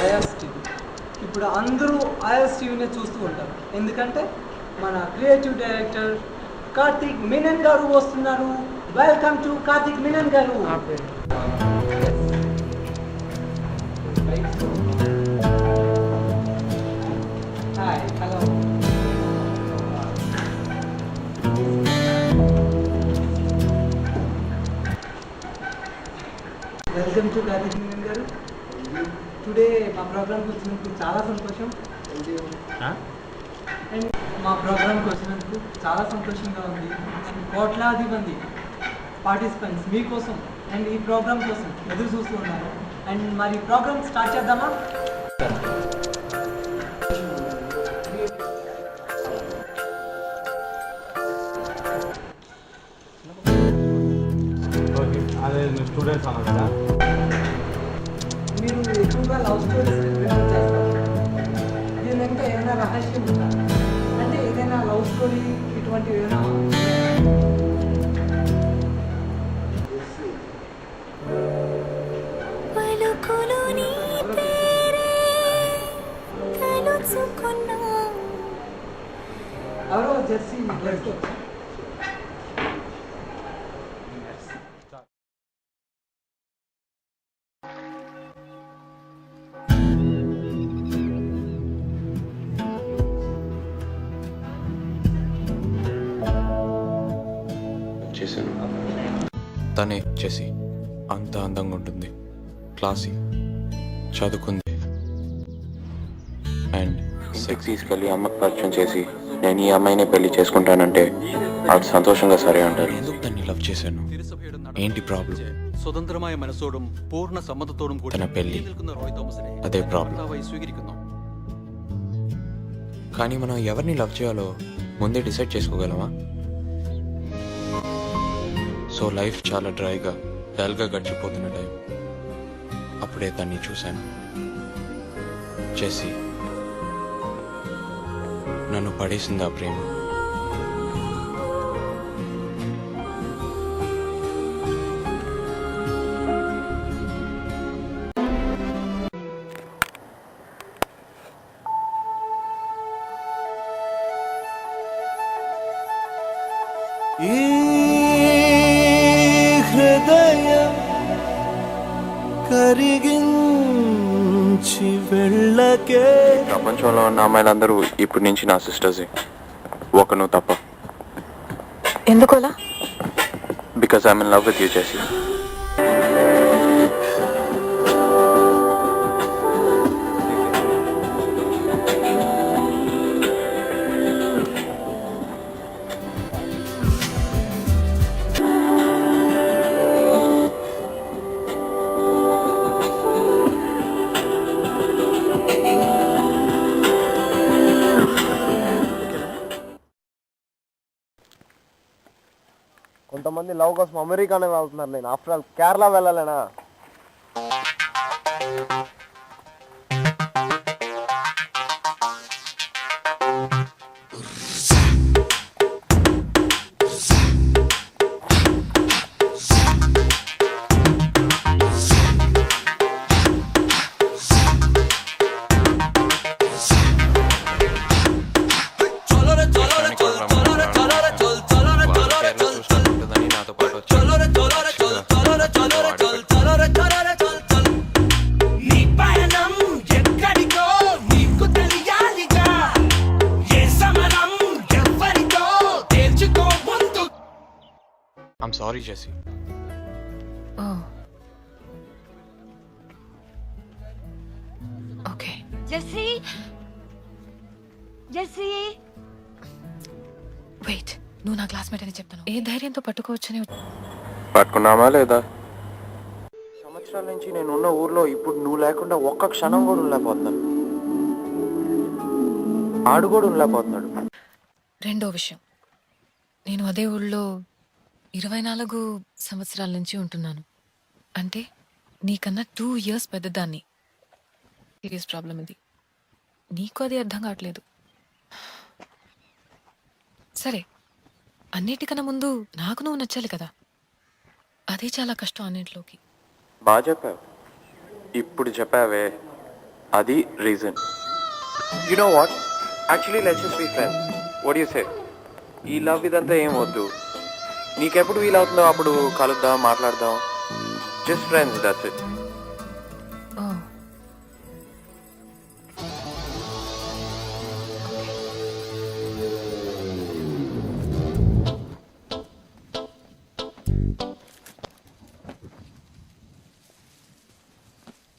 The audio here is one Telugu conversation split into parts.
Is TV. ఇప్పుడు అందరూ ఐఎస్ టీవీనే చూస్తూ ఉంటారు, ఎందుకంటే మన క్రియేటివ్ డైరెక్టర్ కార్తిక్ మీనన్ గారు వస్తున్నారు. Welcome to Karthik Menon garu. Hi, hello. Welcome to Karthik Menon garu. Today మా ప్రోగ్రామ్కి వచ్చినందుకు చాలా సంతోషం. అండ్ మా ప్రోగ్రామ్కి వచ్చినందుకు చాలా సంతోషంగా ఉంది. అండ్ కోట్లాది మంది పార్టిసిపెంట్స్ మీకోసం అండ్ ఈ ప్రోగ్రామ్ కోసం ఎదురు చూస్తూ ఉన్నారు. అండ్ మరి ప్రోగ్రామ్ స్టార్ట్ చేద్దామా? అదే స్టూడెంట్స్ అన్నారు కదా, మీరు ఎక్కువగా లవ్ స్టోరీస్ ప్రిఫర్ చేస్తారు. దీని వెనుక ఏదైనా రహస్యం ఉందా? అంటే ఏదైనా లవ్ స్టోరీ ఇటువంటివి ఏదైనా ఎవరో జెర్సీ తనే చేసి అంత అందంగా ఉంటుంది, క్లాసీ, చదువుకుంది అండ్ ఇంటికి తీసుకెళ్ళి అమ్మకి పరిచయం చేసి నేను ఈ అమ్మాయిని పెళ్లి చేసుకుంటానంటే ఆవిడ సంతోషంగా సరే అంటారు. ఎందుకు తన్ని లవ్ చేశాను, ఏంటి ప్రాబ్లం? സ്വതന്ത്രമായ മനസ്സോടും പൂർണ്ണ സമ്മതത്തോടും കൂടി തന പെല്ലി നിൽക്കുന്ന റോയ് തോമസിനെ അതേ പ്രോബ്ലം. ഭർത്താവായി സ്വീകരിക്കുന്നു. కానీ మనం ఎవరిని లవ్ చేయాలో ముందే డిసైడ్ చేసుకోగలమా? సో లైఫ్ చాలా డ్రైగా డల్గా గడిచిపోతున్న టైం అప్పుడే తన్ని చూశాను. చేసి నన్ను పడేసింది ఆ ప్రేమ. హృదయం కరిగించి వెళ్ళకే. ప్రపంచంలో ఉన్న అమ్మాయిలందరూ ఇప్పటి నుంచి నా సిస్టర్సే, ఒక నువ్వు తప్ప. ఎందుకోలా? Because I'm in love with you చేసి. కొంతమంది లవ్ కోసం అమెరికానే వెళ్తున్నారు, నేను ఆఫ్టర్ ఆల్ కేరళ వెళ్ళాలేనా? నాతో పాటు I'm sorry, Jessie. Oh. Okay. Jessie? Jessie? Wait. నువ్వు నా క్లాస్మేట్ అని చెప్తాను. ఏ ధైర్యంతో పట్టుకోవచ్చని పట్టుకున్నామా లేదా? సంవత్సరాల నుంచి నేను ఉన్న ఊర్లో ఇప్పుడు నువ్వు లేకుండా ఒక్క క్షణం కూడా ఉండలేకపోతున్నాను. ఆడు కూడా ఉండలేకపోతున్నాడు. రెండో విషయం, నేను అదే ఊళ్ళో 24 సంవత్సరాల నుంచి ఉంటున్నాను. అంటే నీకన్నా 2 years పెద్దదాన్ని. సీరియస్ ప్రాబ్లం ఇది. నీకు అది అర్థం కావట్లేదు. సరే, అన్నిటికన్నా ముందు నాకు నువ్వు నచ్చాలి కదా. అదే చాలా కష్టం అన్నింటిలోకి. బాగా చెప్పావు. ఇప్పుడు చెప్పావే అది reason. You know what, actually let's just be friends. What you say? ఈ లవ్ ఇదంతా ఏం వద్దు. నీకెప్పుడు వీలవుతుందో అప్పుడు కలుద్దాం, మాట్లాడదాం. Just friends, that's it. ఓ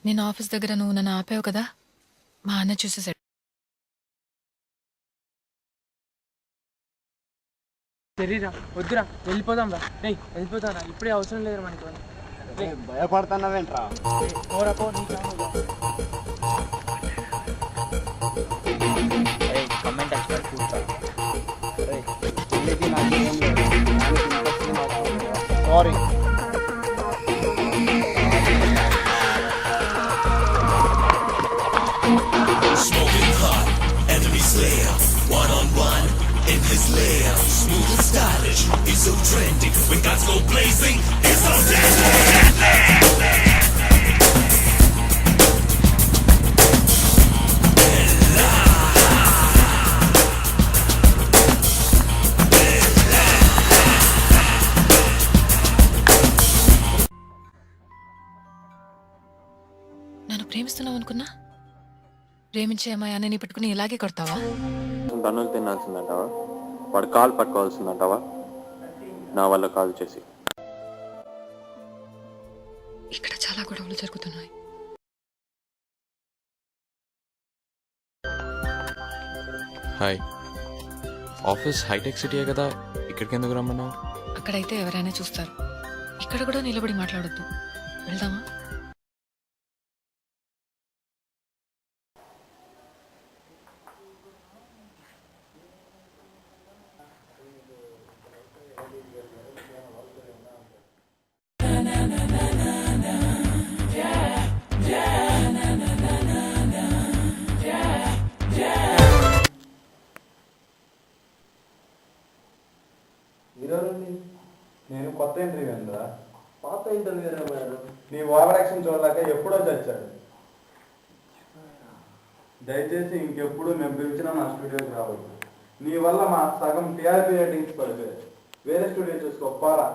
నేను ఆఫీస్ దగ్గర నువ్వు నన్ను ఆపావు కదా, మా అన్న చూసేసాడు. తెలీరా, వద్దురా, వెళ్ళిపోదాం రా. రేయ్ వెళ్ళిపోతారా, ఇప్పుడే అవసరం లేదు మనకి. భయపడుతున్నావేంట్రా? పోరా పో, నీ కాదు. సారీ. నన్ను ప్రేమిస్తున్నావు అనుకున్నా, ప్రేమించే అమ్మాయి అన్నని పెట్టుకుని ఇలాగే కొడతావా? తన్నులు తినాల్సిందంటావా? వాడు కాలు పట్టుకోవాల్సిందంటావా? నా వల్ల కాల్ చేసి. ఇక్కడ చాలా గొడవలు జరుగుతున్నాయి. హాయ్, ఆఫీస్ హైటెక్ సిటీయే కదా, ఇక్కడికి ఎందుకు రమ్మన్నావు? అక్కడైతే ఎవరైనా చూస్తారు, ఇక్కడ కూడా నిలబడి మాట్లాడొద్దు. వెళ్దామా? నేను కొత్త ఇంటర్వ్యూ ఉందా? పాత ఇంటర్వ్యూ నీ ఓవర్ యాక్షన్ చూడలేక ఎప్పుడో చచ్చాడు. దయచేసి ఇంకెప్పుడు మేము పిలిచినా నా స్టూడియోకి రావద్దు. నీ వల్ల మా సగం టీఆర్పీ రేటింగ్స్ పడిపోయాయి. వేరే స్టూడియో చూసుకో, పోరా.